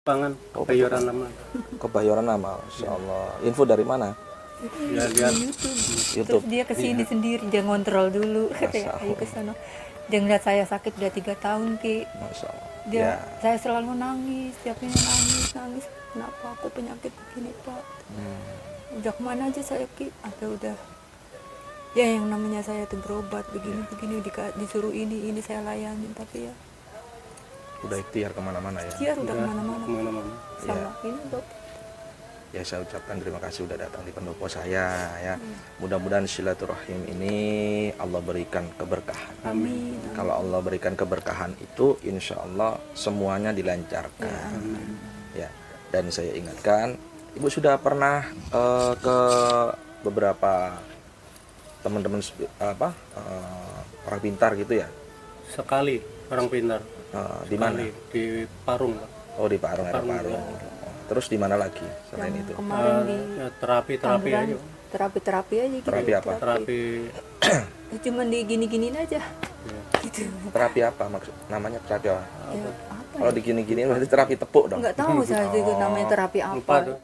Pangan Oh, Kebayoran Lama. Kebayoran Lama, Masya Allah. Info dari mana? Ya lihat YouTube. Terus dia kesini sendiri, dia ngontrol dulu, Masya katanya ayo Allah. ke sana. Dia ngeliat saya sakit udah 3 tahun Ki. Masya Allah. Dia, Ya. saya selalu nangis, tiap ini nangis. Kenapa aku penyakit begini Pak? Udah kemana aja saya Ki? Atau udah ya yang namanya saya tuh berobat begini disuruh ini saya layanin, tapi ya Udah ikhtiar kemana-mana ya. dia udah kemana-mana kemana-mana. sama ini dok. Ya saya ucapkan terima kasih udah datang di pendopo saya ya. Mudah-mudahan silaturahim ini Allah berikan keberkahan. Amin. Kalau Allah berikan keberkahan itu insya Allah semuanya dilancarkan. Ya. Dan saya ingatkan, Ibu sudah pernah ke beberapa teman-teman orang pintar gitu ya? Sekali orang pintar. Di mana? Sekali di Parung, Pak. Oh di Parung, ada Parung, Parung. ya. Terus di mana lagi selain itu? Kemarin di Ya, terapi Tangerang, aja. terapi aja gitu. Terapi apa? Terapi Cuman digini-giniin aja ya, gitu. Terapi apa maksud? Namanya terapi apa? Ya, apa Kalau ya? digini-giniin berarti terapi tepuk dong. Nggak tahu saya itu namanya terapi lupa apa. tuh.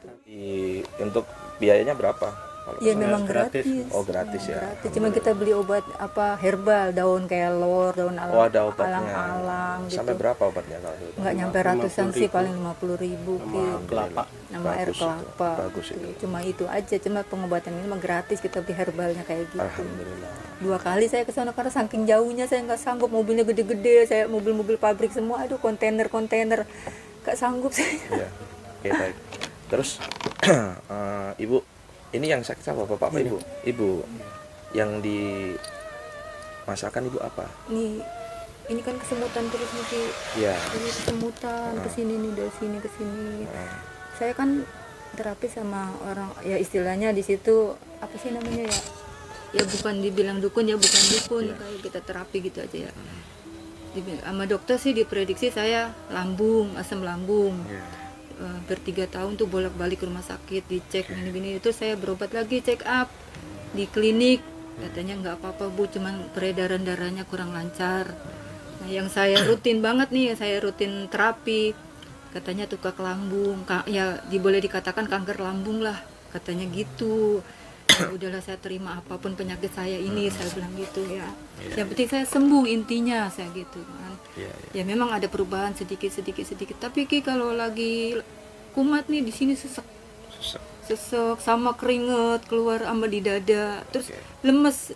Untuk biayanya berapa? Kalau Ya saya- memang gratis. gratis. Oh, gratis ya. Gratis. Cuma kita beli obat apa herbal, daun kelor, daun Oh ada obatnya. alang-alang gitu. Sampai berapa obatnya kalau itu? Nggak nyampe ratusan sih, paling 50.000 sama gitu. kelapa. Nama air Bagus itu. kelapa. Bagus itu. Cuma itu aja, cuma pengobatan ini mah gratis, kita beli herbalnya kayak gitu. Alhamdulillah. 2 kali saya ke sana karena saking jauhnya saya nggak sanggup, mobilnya gede-gede, saya mobil-mobil pabrik semua, aduh kontainer nggak sanggup saya. Ya. Oke baik. Terus Ibu, ini yang sakit apa Bapak apa Ibu? Ibu yang di masakan Ibu apa? Ini kan kesemutan terus nih, Ya. ini kesemutan kesini nih, dari sini ke sini. Saya kan terapi sama orang, ya istilahnya di situ apa sih namanya ya? Ya bukan dibilang dukun, ya bukan dukun, kayak kita terapi gitu aja ya. Sama dokter sih diprediksi saya lambung, asam lambung. Ber3 tahun tuh bolak-balik ke rumah sakit, dicek gini-gini, itu saya berobat lagi, check up di klinik, katanya nggak apa-apa Bu, cuman peredaran darahnya kurang lancar. Nah yang saya rutin banget nih, saya rutin terapi, katanya tukak lambung, ya boleh dikatakan kanker lambung lah, katanya gitu. Ya udahlah saya terima apapun penyakit saya ini, saya bilang gitu ya. Yang penting saya sembuh intinya, saya gitu kan. Ya memang ada perubahan sedikit. Tapi Ki kalau lagi kumat nih di sini sesek sama keringet keluar sama di dada, terus lemes,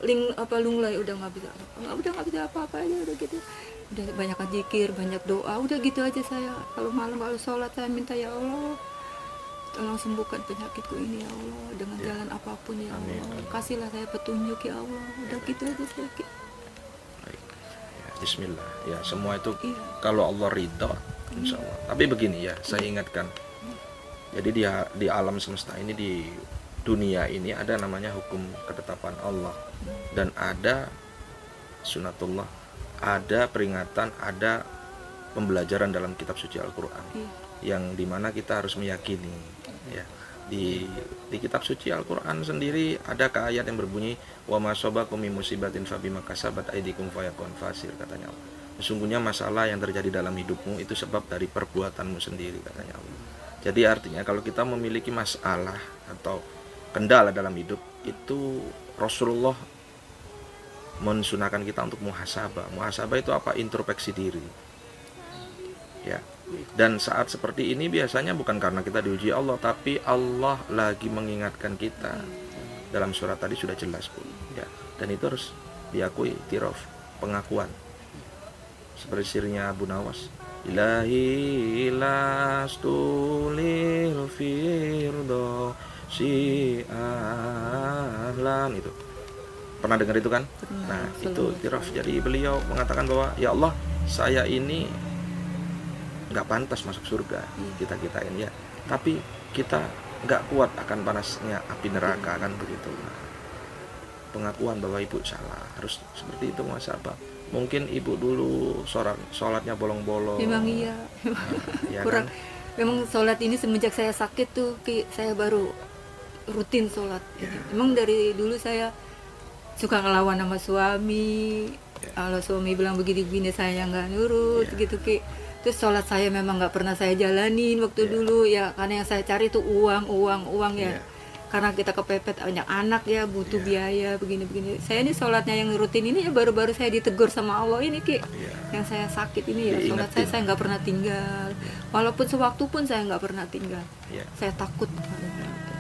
lunglai udah nggak bisa apa-apa aja udah gitu. Udah banyak zikir, banyak doa, udah gitu aja saya. Kalau malam kalau sholat saya minta ya Allah, tolong sembuhkan penyakitku ini ya Allah, dengan jalan apapun ya Allah. Kasihlah saya petunjuk ya Allah. Udah gitu aja saya. Baik. Ya, Bismillah. Ya semua itu Iya. kalau Allah ridho, insya Allah. Tapi begini ya, saya ingatkan. Jadi di alam semesta ini, di dunia ini ada namanya hukum ketetapan Allah dan ada sunatullah, ada peringatan, ada pembelajaran dalam kitab suci Al-Quran yang dimana kita harus meyakini. Ya, di kitab suci Al-Quran sendiri ada ayat yang berbunyi wa ma sobakum min musibatin fabima kasabat aydikum fayakun fasir, katanya Allah. Sesungguhnya masalah yang terjadi dalam hidupmu itu sebab dari perbuatanmu sendiri, katanya Allah. Jadi artinya kalau kita memiliki masalah atau kendala dalam hidup itu, Rasulullah mensunahkan kita untuk muhasabah. Muhasabah itu apa? Introspeksi diri. Ya. Dan saat seperti ini biasanya bukan karena kita diuji Allah, tapi Allah lagi mengingatkan kita. Dalam surat tadi sudah jelas, Bu. Ya. Dan itu harus diakui, tirof, pengakuan. Seperti sirinya Abu Nawas, Ilahi lastulil firdo si ahlan, itu pernah dengar itu kan? Nah itu tiraf. Jadi beliau mengatakan bahwa ya Allah, saya ini nggak pantas masuk surga, kita ini ya, tapi kita nggak kuat akan panasnya api neraka, kan begitu. Nah, pengakuan bahwa ibu salah, harus seperti itu muhasabah. Mungkin ibu dulu sholatnya bolong-bolong. Memang iya. Ya Kurang. kan? Memang sholat ini semenjak saya sakit tuh, saya baru rutin sholat. Emang dari dulu saya suka ngelawan sama suami. Kalau suami bilang begini-begini saya nggak nurut gitu Ki. Terus sholat saya memang nggak pernah saya jalanin waktu dulu ya, karena yang saya cari itu uang ya. Iya. Karena kita kepepet banyak anak ya, butuh biaya begini-begini. Saya ini sholatnya yang rutin ini ya baru-baru saya ditegur sama Allah ini Ki. Yang saya sakit ini ya sholat Diingetin. saya nggak pernah tinggal. Walaupun sewaktu pun saya nggak pernah tinggal. Iya. Saya takut.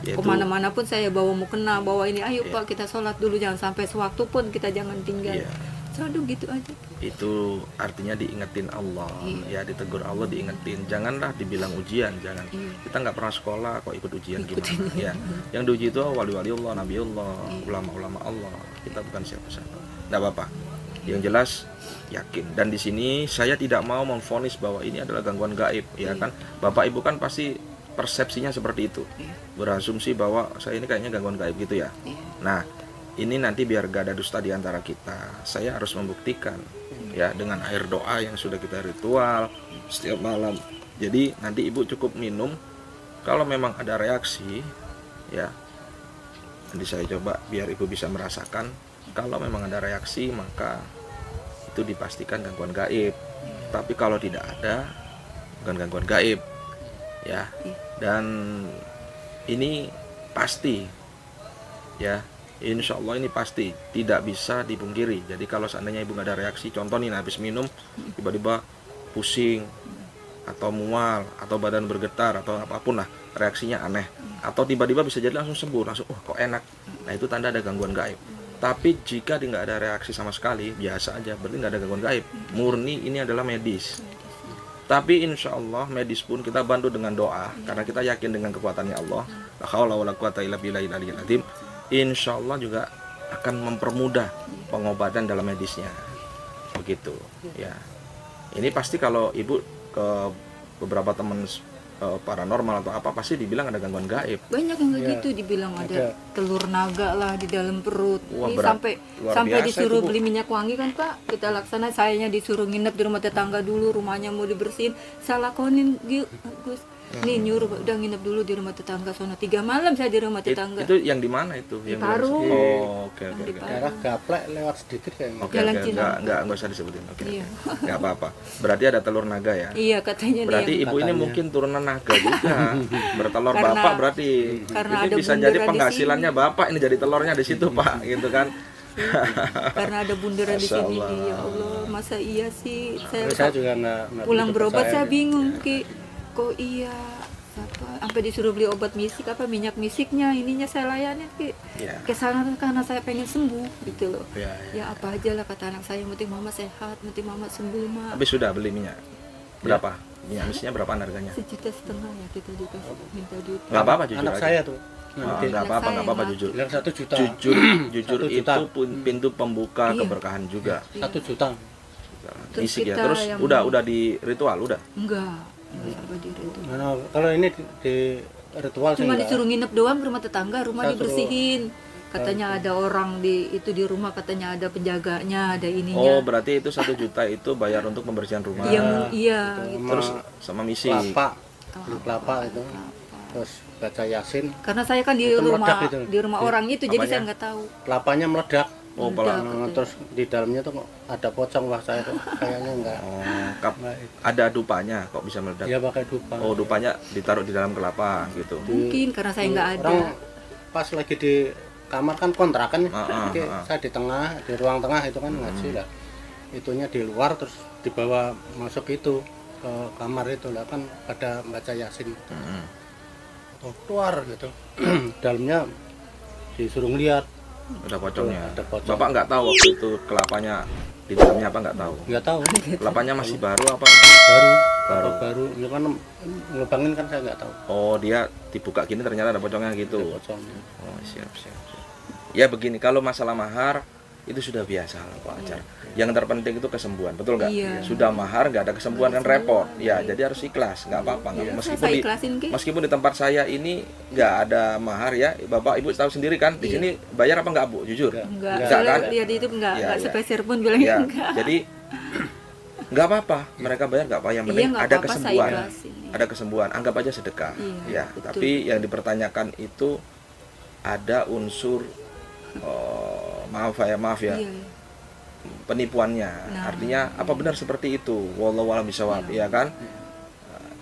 Ya, itu- Kemana-mana pun saya bawa mukena, bawa ini, ayo Pak kita sholat dulu, jangan sampai sewaktu pun kita jangan tinggal. Iya. Selalu gitu aja. Itu artinya diingetin Allah, ya ditegur Allah, diingetin. Janganlah dibilang ujian, jangan. Kita nggak pernah sekolah kok ikut ujian gimana? Ya, yang diuji itu wali-wali Allah, nabi Allah, ulama-ulama Allah. Kita bukan siapa-siapa. Nggak apa-apa. Yang jelas yakin. Dan di sini saya tidak mau memvonis bahwa ini adalah gangguan gaib, ya kan? Bapak Ibu kan pasti persepsinya seperti itu, berasumsi bahwa saya ini kayaknya gangguan gaib gitu ya. Nah, ini nanti biar gak ada dusta di antara kita, saya harus membuktikan ya dengan air doa yang sudah kita ritual setiap malam. Jadi nanti ibu cukup minum, kalau memang ada reaksi ya nanti saya coba biar ibu bisa merasakan. Kalau memang ada reaksi maka itu dipastikan gangguan gaib. Tapi kalau tidak ada, bukan gangguan gaib ya. Dan ini pasti ya, insya Allah ini pasti tidak bisa dipungkiri. Jadi kalau seandainya ibu nggak ada reaksi, contoh nih habis minum tiba-tiba pusing atau mual atau badan bergetar atau apapun lah, reaksinya aneh, atau tiba-tiba bisa jadi langsung sembuh, langsung kok enak. Nah itu tanda ada gangguan gaib. Tapi jika nggak ada reaksi sama sekali, biasa aja, berarti nggak ada gangguan gaib, murni ini adalah medis. Tapi insya Allah medis pun kita bantu dengan doa, karena kita yakin dengan kekuatannya Allah. La haula wala quwata illa billahil aliyyil azim. Insya Allah juga akan mempermudah pengobatan dalam medisnya, begitu ya. Ini pasti kalau ibu ke beberapa teman paranormal atau apa, pasti dibilang ada gangguan gaib. Banyak yang kayak Iya, gitu dibilang ada ada. telur naga lah di dalam perut. Wah, Ini berat. sampai Luar sampai biasa disuruh itu, Bu. beli minyak wangi kan Pak. Kita laksana, sayanya disuruh nginep di rumah tetangga dulu, rumahnya mau dibersihin. Saya lakonin Gus. Nih nyuruh udah nginep dulu di rumah tetangga sono 3 malam saya di rumah tetangga. Itu yang di mana itu? Di Yang Paru. Oh, oke oke Di oke. Paru. Daerah Gaplek lewat sedikit kayaknya. Oke, Jalan oke, Cina. nggak usah disebutin. Oke, Iya. oke. Nggak apa-apa. Berarti ada telur naga ya? Iya katanya Berarti nih. ibu ini Katanya. mungkin turunan naga juga. Bertelur Karena- bapak berarti. karena Ini ada bisa bunderan jadi di penghasilannya bapak, ini jadi telurnya di situ Pak, gitu kan? Karena ada bundaran di Masya sini. Allah. Ya Allah, masa iya sih? Tapi saya juga nggak Pulang begitu berobat percaya. saya bingung Ki, kok iya sampai disuruh beli obat misik apa minyak misiknya ininya saya layanin Ki. Ya. Kesana karena saya pengen sembuh gitu loh. Ya, Ya apa aja lah kata anak saya, yang penting mama sehat, yang penting mama sembuh mah. Habis sudah beli minyak. Berapa? Minyak misinya berapa harganya? 1,5 juta ya kita dikasih minta duit. Nggak apa-apa jujur Anak aja. saya tuh Ah, nanti nggak apa-apa, Anak nggak apa-apa saya, jujur. bilang 1 juta. Jujur, jujur 1 juta. itu pun pintu pembuka Iya. keberkahan juga. 1 juta. Terus Misik ya. kita Terus yang- udah di ritual udah. Enggak sampai di itu. Nah, kalau ini di ritual sih Cuma enggak. disuruh nginep doang ke rumah tetangga, rumah Saya suruh- dibersihin. Katanya ada orang di rumah, katanya ada penjaganya, ada Oh, ininya. berarti itu 1 juta itu bayar untuk pembersihan rumah. Iya, gitu. Terus sama misi. kelapa, beli kelapa itu. Terus baca Yasin, Karena saya kan di Itu rumah meledak itu. orang itu, jadi Apanya? saya nggak tahu. kelapanya meledak. Oh, pelan. Nah, terus di dalamnya tuh kok ada pocong, wah saya tuh kayaknya enggak. Oh, ada dupanya kok bisa meledak. Dia pakai dupa. Oh, dupanya ditaruh di dalam kelapa gitu. Mungkin karena saya nggak ada. Orang pas lagi di kamar kan kontrakan, Ah, jadi saya di tengah, di ruang tengah itu kan ngaji lah. Itunya di luar terus dibawa masuk itu ke kamar itu lah kan pada baca Yasin. Mm-mm. Oh, keluar gitu. Dalamnya disuruh ngeliat, Ada pocongnya. Ada pocong. Bapak nggak tahu waktu itu kelapanya di dalamnya apa, nggak tahu. nggak tahu. Kelapanya masih baru apa? Baru, baru, ya kan ngelubangin kan saya nggak tahu. Oh, dia dibuka gini ternyata ada pocongnya gitu. Ada pocongnya. Oh, siap. Ya begini, kalau masalah mahar itu sudah biasa lah Pak Acar. Yang terpenting itu kesembuhan, betul nggak? Iya. Sudah mahar nggak ada kesembuhan kan repot. Ya, jadi harus ikhlas, nggak apa-apa. Nggak- meskipun Saya di ikhlasin Ki. meskipun di tempat saya ini nggak ada mahar ya, Bapak Ibu tahu sendiri kan. Di sini bayar apa nggak Bu? Jujur. Enggak, Enggak, soalnya kan? lihat itu enggak Iya, iya. sepeser pun bilang Ya, enggak. jadi nggak apa-apa. Mereka bayar nggak apa. Yang penting Iya, nggak ada apa-apa, saya kesembuhan. ikhlasin. Ada kesembuhan. Anggap aja sedekah. Iya, Ya, betul. tapi yang dipertanyakan itu ada unsur maaf ya. Iya. penipuannya. Nah. Artinya apa benar seperti itu? Wallahu a'lam bishawab, ya kan?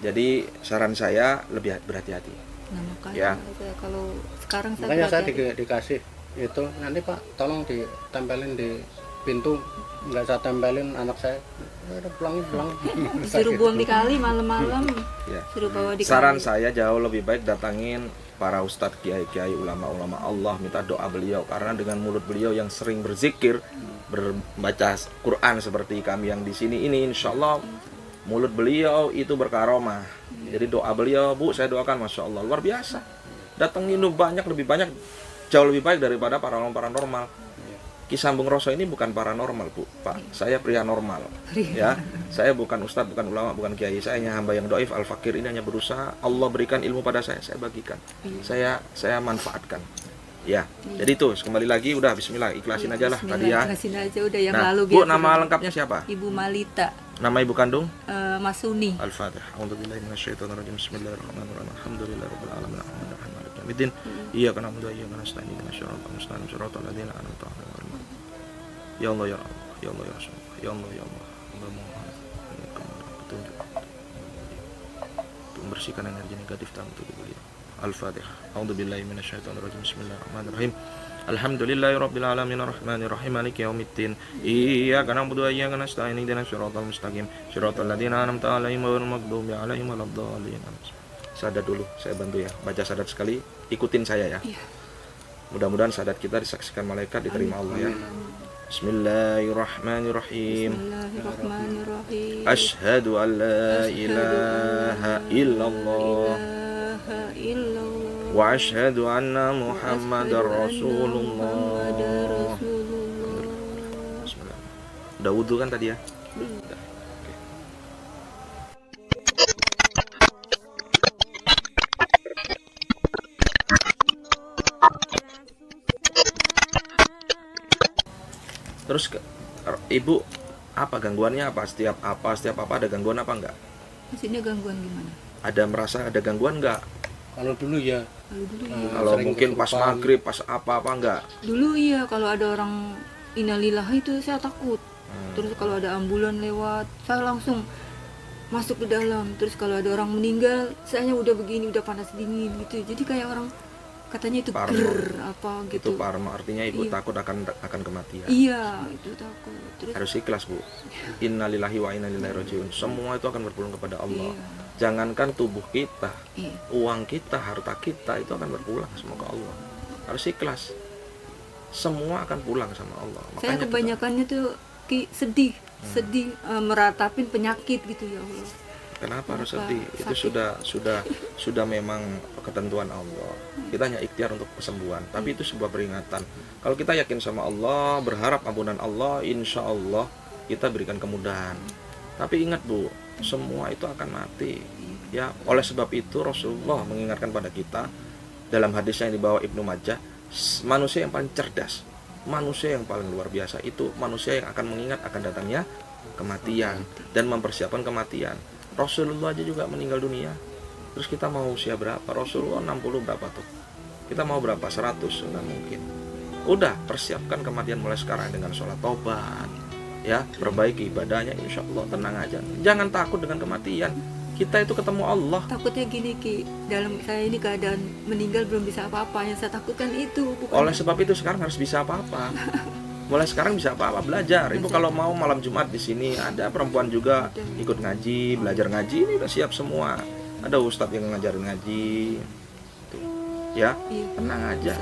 Jadi saran saya lebih berhati-hati. Nah, makanya Ya. saya kalau sekarang saya Makanya saya berhati-hati. dikasih itu, nanti Pak tolong ditempelin di pintu, nggak saya tempelin anak saya, udah pulang. Disuruh buang di kali malam-malam, Ya. suruh bawa di Saran kali. saya jauh lebih baik datangin para ustadz, kiai-kiai, ulama-ulama Allah, minta doa beliau, karena dengan mulut beliau yang sering berzikir, berbaca Quran seperti kami yang di sini ini, insya Allah mulut beliau itu berkaromah. Jadi doa beliau, Bu, saya doakan, masya Allah, luar biasa. Datangin banyak, lebih banyak, jauh lebih baik daripada paranormal. Kisambung Roso ini bukan paranormal, Bu, Pak. Saya pria normal, ya. Saya bukan ustadz, bukan ulama, bukan kiai. Saya hanya hamba yang doif, al-fakir. Ini hanya berusaha. Allah berikan ilmu pada saya bagikan. Saya manfaatkan. Ya. Jadi itu kembali lagi, udah Bismillah, ikhlasin aja lah tadi ya. Ikhlasin aja udah yang Nah, lalu. Bu, biar nama kita- lengkapnya siapa? Ibu Malita, Nama ibu kandung? Mas Suni. Al-Fatihah. A'udzubillahi minasyaitonirrajim. Bismillahirrahmanirrahim. Alhamdulillahirabbil alamin. Arrahmanirrahim. Maliki yaumiddin. Iyyaka na'budu wa iyyaka nasta'in. Ihdinas siratal mustaqim. Siratal ladzina an'amta 'alaihim. Ya Allah ya Allah, ya Allah ya Rasulullah, ya Allah ya Allah. Hamba mohon petunjuk untuk membersihkan energi negatif dalam tubuh beliau. Al-Fatihah. A'udzubillahi minasyaitonirrajim. Bismillahirrahmanirrahim. Alhamdulillahirabbil alamin arrahmanir rahim maliki yaumiddin. Iyyaka na'budu wa iyyaka nasta'in. Ihdinas siratal mustaqim. Siratal ladzina an'amta 'alaihim ghairil maghdubi 'alaihim waladdallin. Sadat dulu, saya bantu ya. Baca sadat sekali, ikutin saya ya. Iya. Mudah-mudahan sadat kita disaksikan malaikat, diterima Allah ya. Bismillahirrahmanirrahim. Bismillahirrahmanirrahim. Asyhadu an la ilaha illallah ilaha illallah. wa asyhadu anna Muhammadar Rasulullah. Bismillah. Udah wudu kan tadi ya? Udah. Oke. Terus Ibu apa gangguannya apa? Setiap apa ada gangguan apa enggak? Maksudnya gangguan gimana? Ada merasa ada gangguan enggak? Kalau dulu ya, Kalau dulu Kalau sering mungkin pas kesurupan. maghrib, pas apa enggak? dulu iya, kalau ada orang innalillahi itu saya takut. Terus kalau ada ambulan lewat, saya langsung masuk ke dalam. Terus kalau ada orang meninggal, saya udah begini, udah panas dingin gitu. Jadi kayak orang katanya itu Parno. ger apa Itu gitu. parno, artinya Ibu Iya. takut akan kematian. Iya, itu takut. Terus Harus ikhlas, Bu. Innalillahi wa inna ilaihi rajiun. Semua itu akan berpulang kepada Allah. iya, Jangankan tubuh kita, iya. uang kita, harta kita itu akan berpulang semua ke Allah. Harus ikhlas. Semua akan pulang sama Allah. Saya Makanya kebanyakannya tuh sedih, meratapin penyakit gitu ya Allah. kenapa harus Kenapa? sedih? Itu sudah memang ketentuan Allah. Kita hanya ikhtiar untuk kesembuhan, tapi itu sebuah peringatan. Kalau kita yakin sama Allah, berharap ampunan Allah, insya Allah kita berikan kemudahan. Tapi ingat, Bu, semua itu akan mati. Ya, oleh sebab itu Rasulullah mengingatkan pada kita dalam hadisnya yang dibawa Ibnu Majah, manusia yang paling cerdas, manusia yang paling luar biasa itu manusia yang akan mengingat akan datangnya kematian dan mempersiapkan kematian. Rasulullah aja juga meninggal dunia. Terus kita mau usia berapa? Rasulullah 60 berapa tuh? Kita mau berapa? 100? Enggak mungkin. Udah, persiapkan kematian mulai sekarang dengan sholat taubat. Ya, perbaiki ibadahnya, insya Allah, tenang aja. Jangan takut dengan kematian. Kita itu ketemu Allah. Takutnya gini Ki, dalam saya ini keadaan meninggal belum bisa apa-apa. Yang saya takutkan itu bukan Oleh sebab itu sekarang harus bisa apa-apa. Mulai sekarang bisa apa-apa, belajar. Ibu kalau mau malam Jumat di sini ada perempuan juga ikut ngaji, belajar ngaji, ini udah siap semua. Ada ustadz yang ngajarin ngaji. Tuh. Ya, Iya. tenang aja.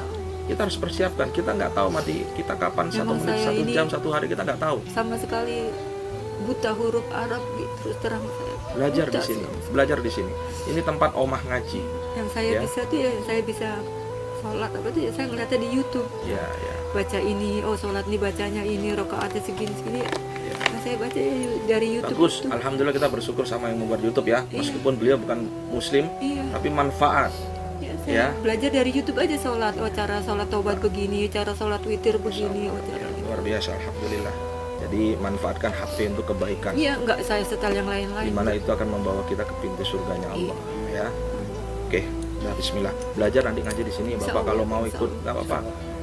Kita harus persiapkan. Kita nggak tahu mati kita kapan, 1 Memang menit, saya 1 ini- jam, 1 hari, kita nggak tahu. sama sekali buta huruf Arab gitu, terus terang saya. Belajar buta di sini, sih. belajar di sini. Ini tempat omah ngaji. Yang saya Ya. bisa tuh ya saya bisa sholat apa tuh ya saya ngeliatnya di YouTube. Ya, ya. Baca ini, oh sholat nih bacanya ini, rokaatnya segini-segini. Ya. Nah, saya baca dari YouTube. Bagus, itu. alhamdulillah kita bersyukur sama yang membuat YouTube ya. Iya. Meskipun beliau bukan muslim, Iya. tapi manfaat. Ya, saya Ya. belajar dari YouTube aja sholat. Oh cara sholat taubat begini, cara sholat witir begini, oh cara Ya, ini. luar biasa, alhamdulillah. Jadi manfaatkan HP untuk kebaikan. Iya, nggak saya setel yang lain-lain. Dimana itu akan membawa kita ke pintu surganya Allah. Ya, oke. Nah, Bismillah. Belajar nanti ngaji di sini. Insya Bapak kalau Allah, mau insya ikut Allah. nggak apa-apa.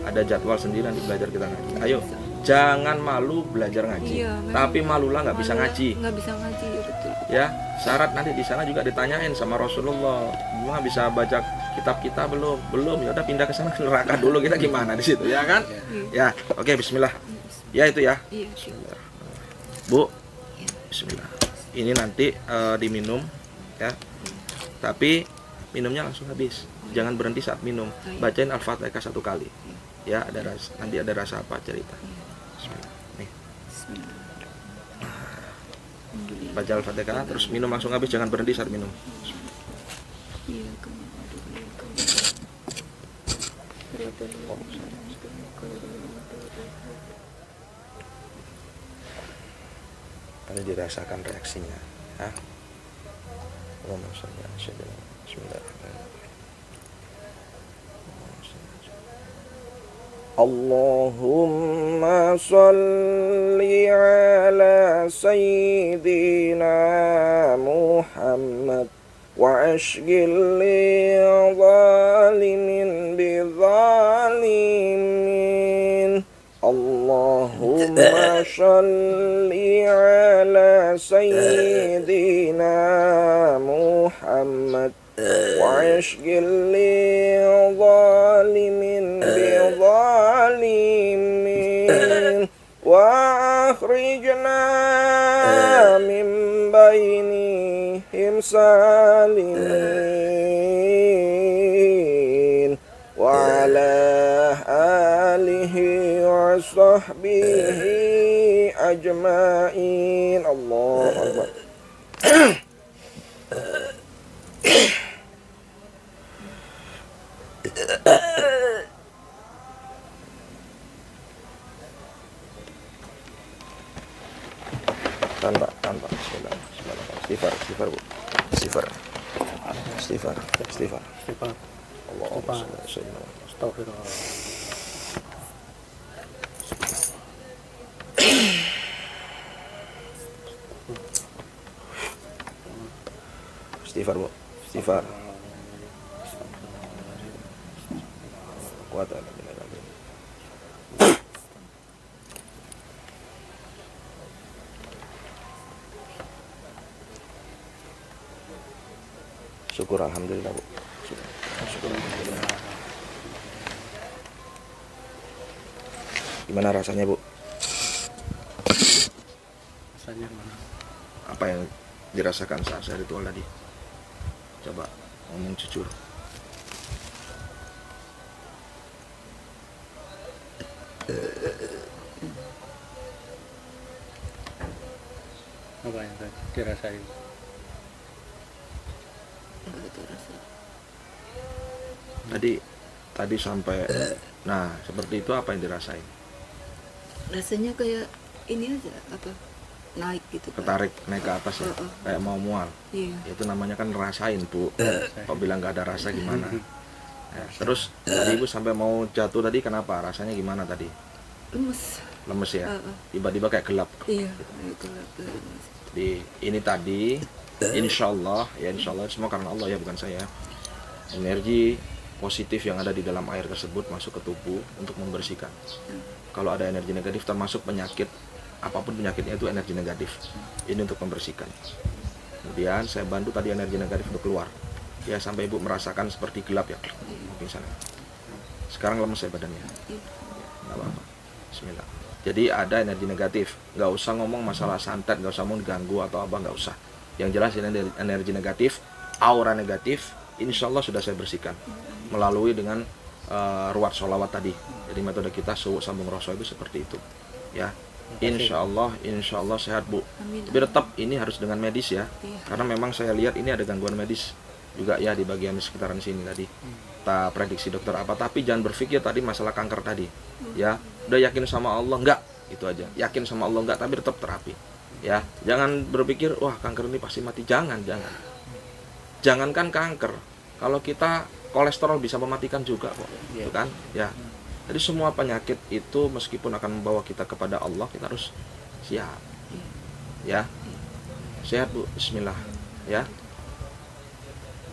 Ada jadwal sendiri nanti belajar kita ngaji. Ayo, jangan malu belajar ngaji. Iya, memang. Tapi malulah nggak bisa ngaji. Nggak bisa ngaji, ya betul. Ya, syarat nanti di sana juga ditanyain sama Rasulullah, "Gimana bisa baca kitab kita belum?" Belum, ya udah pindah ke sana ke neraka dulu, kita gimana di situ, ya kan? Ya, oke, bismillah. Ya itu ya. Iya, syukur. Bu, bismillah. Ini nanti diminum ya. Tapi minumnya langsung habis. Jangan berhenti saat minum. Bacain Al-Fatihah 1 kali. Ya, nanti ada rasa apa cerita. Bismillah. Nih. Baca Al-Fatihah terus minum langsung habis, jangan berhenti saat minum. Iya, Nanti dirasakan reaksinya. Ya. Allahumma shalli ala sayyidina. Bismillahirrahmanirrahim. Allahumma shalli ala sayyidina Muhammad wa ashghil li zalimin bi zalimin. Allahumma shalli ala sayyidina Muhammad wa ashghil li zalimin bi zalimin wa akhrijna min bainihim salimin wa ala alihi wa sahbihi ajma'in. Allahu Akbar. Tanpa Bismillah. Istighfar Bu. Istighfar. Allahumma shalli ala sayyidina. Astagfirullah. Istighfar Bu. Istighfar. Kuat lagi. Syukur alhamdulillah Bu. Syukur alhamdulillah. Gimana rasanya Bu? Rasanya mana? Apa yang dirasakan saat saya ritual tadi? Coba ngomong jujur. Apa yang dirasain? Tadi sampai nah seperti itu, apa yang dirasain? Rasanya kayak ini aja, apa, naik gitu kan. Ketarik naik ke atas ya, kayak mau mual. Iya. Itu namanya kan ngerasain Bu. Kok bilang nggak ada rasa gimana? Ya, terus tadi Ibu sampai mau jatuh tadi, kenapa? Rasanya gimana tadi? Lemes ya? Tiba-tiba kayak gelap. Iya, gelap. Jadi ini tadi insya Allah semua karena Allah ya, bukan saya. Energi positif yang ada di dalam air tersebut masuk ke tubuh untuk membersihkan. Kalau ada energi negatif, termasuk penyakit, apapun penyakitnya itu energi negatif. Ini untuk membersihkan. Kemudian saya bantu tadi energi negatif untuk keluar. Ya, sampai Ibu merasakan seperti gelap ya. Mungkin sana. Sekarang lemes ya badannya. Nggak apa-apa. Bismillah. Jadi ada energi negatif. Nggak usah ngomong masalah santet, nggak usah ngomong diganggu atau apa, nggak usah. Yang jelas ini energi negatif, aura negatif, insya Allah sudah saya bersihkan melalui dengan ruwat sholawat tadi. Jadi metode kita suwuk sambung rasa itu seperti itu ya. Insya Allah sehat Bu. Amin. Tapi tetap ini harus dengan medis ya. Iya. Karena memang saya lihat ini ada gangguan medis juga ya di bagian sekitaran sini tadi. Tak prediksi dokter apa, tapi jangan berpikir tadi masalah kanker tadi ya. Udah yakin sama Allah enggak, itu aja. Yakin sama Allah enggak, tapi tetap terapi ya. Jangan berpikir wah kanker ini pasti mati. Jangankan kanker, kalau kita kolesterol bisa mematikan juga kok, gitu kan ya. Jadi semua penyakit itu meskipun akan membawa kita kepada Allah, kita harus siap ya. Sehat Bu, bismillah ya.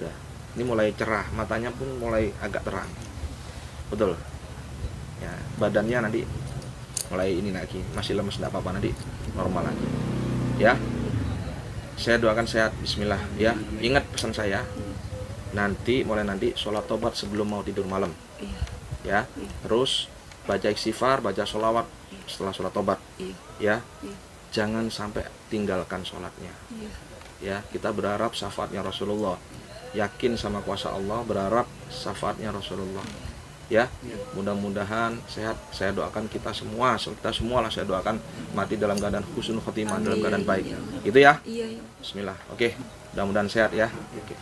Udah. Ini mulai cerah, matanya pun mulai agak terang, betul ya. Badannya nanti mulai ini lagi, masih lemes enggak apa-apa, nanti normal lagi. Ya. Saya doakan sehat, bismillah ya. Ingat pesan saya. Nanti mulai nanti sholat tobat sebelum mau tidur malam. Ya. Terus baca istighfar, baca sholawat setelah sholat tobat. Ya. Jangan sampai tinggalkan sholatnya. Ya, kita berharap syafaatnya Rasulullah. Yakin sama kuasa Allah, berharap syafaatnya Rasulullah. Ya, mudah-mudahan sehat. Saya doakan kita semua lah saya doakan mati dalam keadaan husnul khotimah, dalam keadaan baik. Gitu ya. Bismillah. Oke, mudah-mudahan sehat ya. Oke.